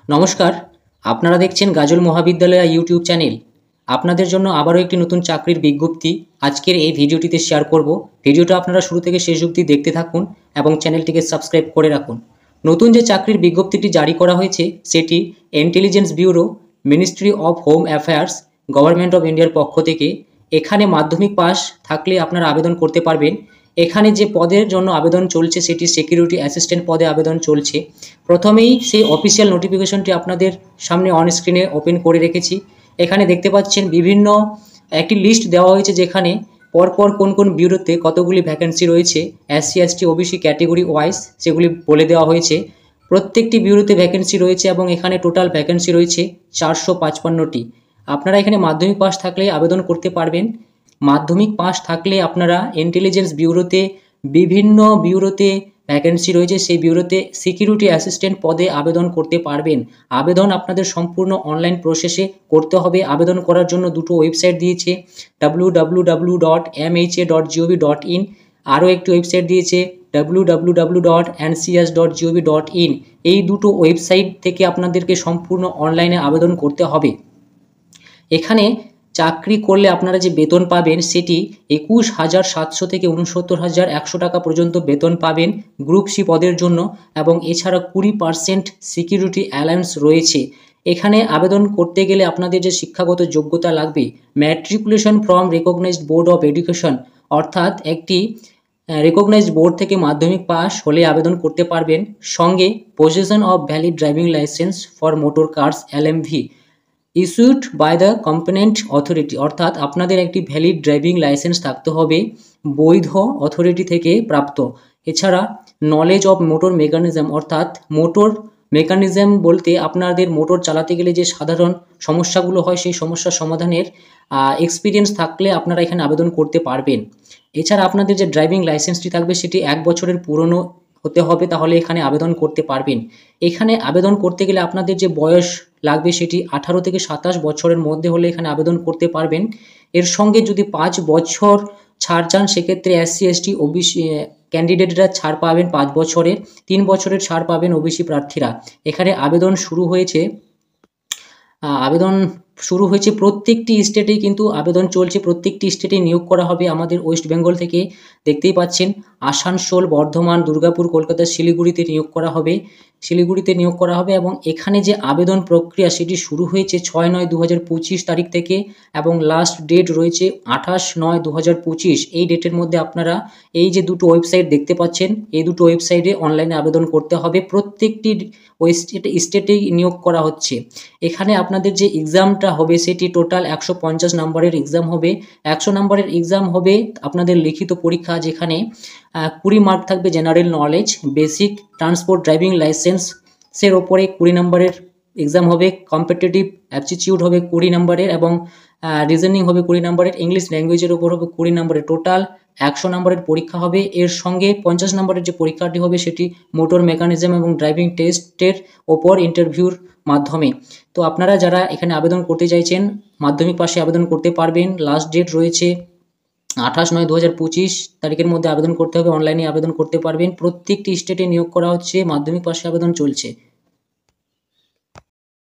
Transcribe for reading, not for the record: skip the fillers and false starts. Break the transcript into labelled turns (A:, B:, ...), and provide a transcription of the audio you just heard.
A: নমস্কার, আপনারা দেখছেন গাজল মহাবিদ্যালয় ইউটিউব চ্যানেল। আপনাদের জন্য আবারও একটি নতুন চাকরির বিজ্ঞপ্তি আজকের এই ভিডিওটিতে শেয়ার করব। ভিডিওটা আপনারা শুরু থেকে শেষ অবধি দেখতে থাকুন এবং চ্যানেলটিকে সাবস্ক্রাইব করে রাখুন। নতুন যে চাকরির বিজ্ঞপ্তিটি জারি করা হয়েছে সেটি intelligence bureau, ministry of home affairs, government of ইন্ডিয়ার পক্ষ থেকে। এখানে মাধ্যমিক পাস থাকলে আপনারা আবেদন করতে পারবেন। এখানে যে পদের জন্য আবেদন চলছে সেটি সিকিউরিটি অ্যাসিস্ট্যান্ট পদে আবেদন চলছে। প্রথমেই সেই অফিসিয়াল নোটিফিকেশনটি আপনাদের সামনে অন স্ক্রিনে ওপেন করে রেখেছি। এখানে দেখতে পাচ্ছেন বিভিন্ন একটি লিস্ট দেওয়া হয়েছে, যেখানে পরপর কোন কোন ব্যুরোতে কতগুলি ভ্যাকেন্সি রয়েছে, SC ST OBC category wise সেগুলি বলে দেওয়া হয়েছে। প্রত্যেকটি ব্যুরোতে ভ্যাকেন্সি রয়েছে এবং এখানে টোটাল ভ্যাকেন্সি রয়েছে 455টি। আপনারা এখানে মাধ্যমিক পাস থাকলে আবেদন করতে পারবেন। মাধ্যমিক পাস থাকলে আপনারা ইন্টেলিজেন্স ব্যুরোতে বিভিন্ন ব্যুরোতে ভ্যাকেন্সি রয়েছে, সেই ব্যুরোতে সিকিউরিটি অ্যাসিস্ট্যান্ট পদে আবেদন করতে পারবেন। আবেদন আপনাদের সম্পূর্ণ অনলাইন প্রসেসে করতে হবে। আবেদন করার জন্য দুটো ওয়েবসাইট দিয়েছে, www.mha.gov.in, আরও একটি ওয়েবসাইট দিয়েছে www.ncs.gov.in। এই দুটো ওয়েবসাইট থেকে আপনাদেরকে সম্পূর্ণ অনলাইনে আবেদন করতে হবে। এখানে চাকরি করলে আপনারা যে বেতন পাবেন সেটি 21,700 থেকে 69,100 টাকা পর্যন্ত বেতন পাবেন গ্রুপ সি পদের জন্য, এবং এছাড়া 20% সিকিউরিটি অ্যালাউন্স রয়েছে। এখানে আবেদন করতে গেলে আপনাদের যে শিক্ষাগত যোগ্যতা লাগবে, matriculation from recognized board of education, অর্থাৎ একটি রেকগনাইজড বোর্ড থেকে মাধ্যমিক পাস হলে আবেদন করতে পারবেন। সঙ্গে possession of valid driving license for motor cars LMV issued by the competent authority, অর্থাৎ আপনাদের একটি ভ্যালিড ড্রাইভিং লাইসেন্স থাকতে হবে বৈধ অথরিটি থেকে প্রাপ্ত। এছাড়া নলেজ অফ মোটর মেকানিজম, অর্থাৎ মোটর মেকানিজম বলতে আপনাদের মোটর চালাতে গেলে যে সাধারণ সমস্যাগুলো হয় সেই সমস্যার সমাধানের এক্সপিরিয়েন্স থাকলে আপনারা এখানে আবেদন করতে পারবেন। এছাড়া আপনাদের যে ড্রাইভিং লাইসেন্সটি থাকবে সেটি 1 বছরের পুরনো হতে হবে, তাহলে এখানে আবেদন করতে পারবেন। এখানে আবেদন করতে গেলে আপনাদের যে বয়স লাগবে সেটি 18 থেকে 27 বছরের মধ্যে হলে এখানে আবেদন করতে পারবেন। এর সঙ্গে যদি 5 বছর ছাড় চান সেক্ষেত্রে এসসি এসটি ওবিসি ক্যান্ডিডেটরা ছাড় পাবেন 5 বছরের, 3 বছরের ছাড় পাবেন ওবিসি প্রার্থীরা। এখানে আবেদন শুরু হয়েছে প্রত্যেকটি স্টেটেই, কিন্তু আবেদন চলছে, প্রত্যেকটি স্টেটে নিয়োগ করা হবে। আমাদের ওয়েস্ট বেঙ্গল থেকে দেখতেই পাচ্ছেন আসানসোল, বর্ধমান, দুর্গাপুর, কলকাতা, শিলিগুড়িতে নিয়োগ করা হবে এবং এখানে যে আবেদন প্রক্রিয়া সেটি শুরু হয়েছে 6/9/2025 তারিখ থেকে এবং লাস্ট ডেট রয়েছে 28/9/2025। এই ডেটের মধ্যে আপনারা এই যে দুটো ওয়েবসাইট দেখতে পাচ্ছেন এই দুটো ওয়েবসাইটে অনলাইনে আবেদন করতে হবে। প্রত্যেকটি স্টেটেই নিয়োগ করা হচ্ছে। এখানে আপনাদের যে এক্সামটা হবে সেটি টোটাল 150 নম্বরের এক্সাম হবে। 100 নম্বরের এক্সাম হবে আপনাদের লিখিত পরীক্ষা, যেখানে 20 মার্ক থাকবে general knowledge, basic transport driving লাইসেন্সের ওপরে 20 নম্বরের এক্সাম হবে, কম্পিটিটিভ অ্যাপটিটিউড হবে 20 নম্বরের এবং রিজনিং হবে 20 নম্বরের, ইংলিশ ল্যাঙ্গুয়েজের ওপর হবে 20 নম্বরের। টোটাল 100 নম্বরের পরীক্ষা হবে। এর সঙ্গে 50 নম্বরের যে পরীক্ষাটি হবে সেটি মোটর মেকানিজম এবং ড্রাইভিং টেস্টের ওপর ইন্টারভিউর মাধ্যমে। তো আপনারা যারা এখানে আবেদন করতে চাইছেন মাধ্যমিক পাশে আবেদন করতে পারবেন। লাস্ট ডেট রয়েছে 28/9/2025 তারিখের মধ্যে আবেদন করতে হবে। অনলাইনে আবেদন করতে পারবেন। প্রত্যেকটি স্টেটে নিয়োগ করা হচ্ছে, মাধ্যমিক পাশে আবেদন চলছে।